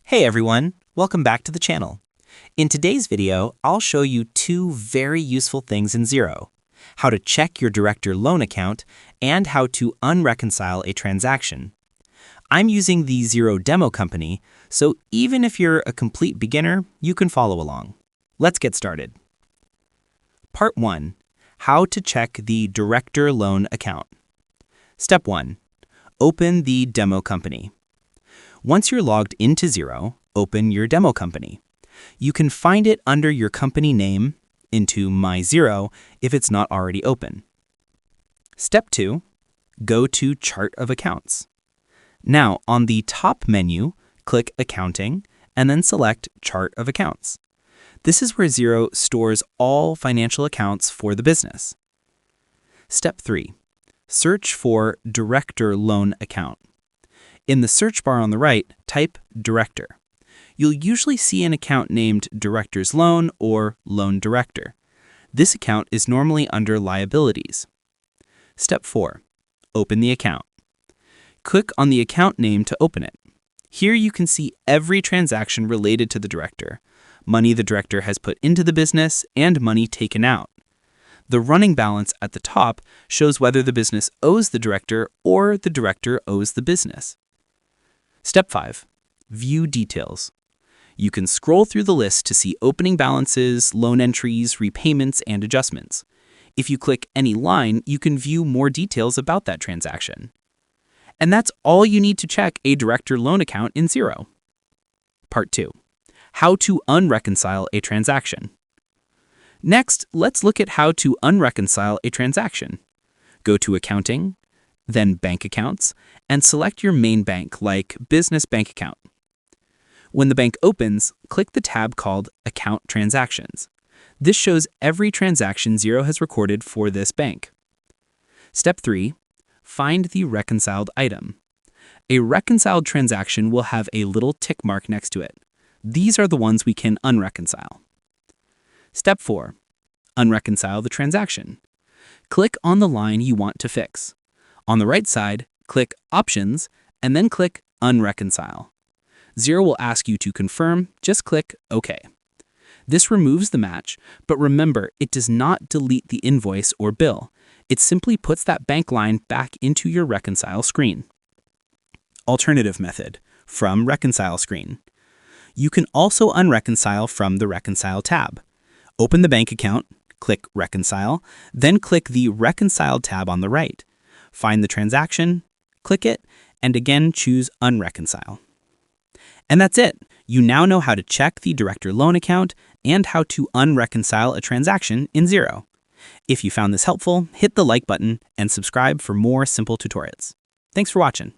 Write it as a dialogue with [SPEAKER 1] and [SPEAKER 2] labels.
[SPEAKER 1] Hey everyone, welcome back to the channel. In today's video, I'll show you two very useful things in Xero: how to check your director loan account and how to unreconcile a transaction. I'm using the Xero demo company, so even if you're a complete beginner, you can follow along. Let's get started. Part 1. How to check the director loan account. Step 1. Open the demo company. Once you're logged into Xero, open your demo company. You can find it under your company name into My Xero if it's not already open. Step 2. Go to Chart of Accounts. Now, on the top menu, click Accounting and then select Chart of Accounts. This is where Xero stores all financial accounts for the business. Step 3. Search for Director Loan Account. In the search bar on the right, type Director. You'll usually see an account named Director's Loan or Loan Director. This account is normally under Liabilities. Step 4. Open the account. Click on the account name to open it. Here you can see every transaction related to the director, money the director has put into the business, and money taken out. The running balance at the top shows whether the business owes the director or the director owes the business. Step 5. View Details. You can scroll through the list to see opening balances, loan entries, repayments, and adjustments. If you click any line, you can view more details about that transaction. And that's all you need to check a director loan account in Xero. Part 2. How to unreconcile a transaction. Next, let's look at how to unreconcile a transaction. Go to Accounting, then Bank Accounts, and select your main bank like Business Bank Account. When the bank opens, click the tab called Account Transactions. This shows every transaction Xero has recorded for this bank. Step 3. Find the reconciled item. A reconciled transaction will have a little tick mark next to it. These are the ones we can unreconcile. Step 4. Unreconcile the transaction. Click on the line you want to fix. On the right side, click Options and then click Unreconcile. Xero will ask you to confirm, just click OK. This removes the match, but remember, it does not delete the invoice or bill. It simply puts that bank line back into your Reconcile screen. Alternative method, from Reconcile screen. You can also unreconcile from the Reconcile tab. Open the bank account, click Reconcile, then click the Reconcile tab on the right. Find the transaction, click it, and again choose Unreconcile. And that's it. You now know how to check the director loan account and how to unreconcile a transaction in Xero. If you found this helpful, hit the like button and subscribe for more simple tutorials. Thanks for watching.